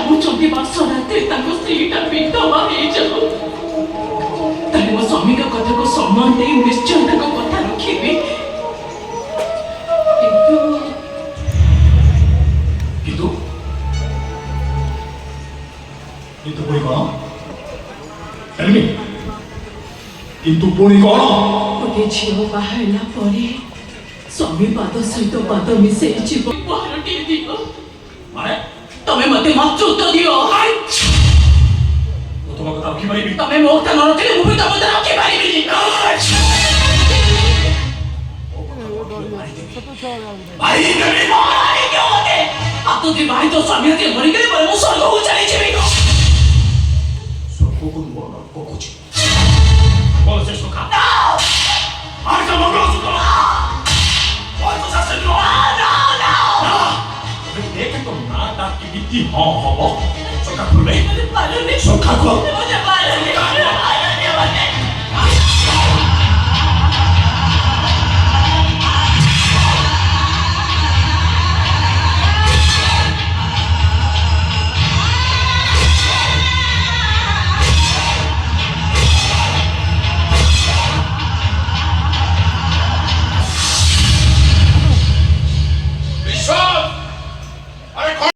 ଚାହୁଁଛନ୍ତି ବାସରାତ୍ରି ତାଙ୍କ ସ୍ତ୍ରୀଟା ବିଧବା ହେଇଯାଉ। ତାହେଲେ ମୋ ସ୍ୱାମୀଙ୍କ କଥାକୁ ସମ୍ମାନ ଦେଇ ନିଶ୍ଚୟ ତାଙ୍କ କଥା ରଖିବି। କିନ୍ତୁ ପୁଣି କ'ଣ? କିନ୍ତୁ ପୁଣି କ'ଣ? ଗୋଟେ ଝିଅ ବାହା ହେଲା ପରେ ସ୍ୱାମୀ ପାଦ ସହିତ ପାଦ ମିଶେଇ ଯିବ। ଉପହାରଟିଏ ଦିଅ। ତମେ ମତେ ମାତୃତ୍ୱ ଦିଅ। ମୁଁ ତମ କଥା ରଖିପାରିବି। ତମେ ମୋ କଥା ନ ରଖିଲେ ମୁଁ ବି ତମ କଥା ରଖିପାରିବିନି। ହାତ ଦି ଭାଇ ତ ସ୍ୱାମୀ ହାତରେ ମରିଗଲେ ପରେ ମୁଁ ସ୍ୱର୍ଗକୁ ଚାଲିଯିବି। ସ୍ୱର୍ଗକୁ ନୁହଁ ନରକକୁ ଯିବି। বল সে সুখা আর কা মঙ্গলসূত্র বল তো শাস্ত্র না তুমি দেখে তো না ডাকি বিতি হব সুখা খুলবে সুখা খুল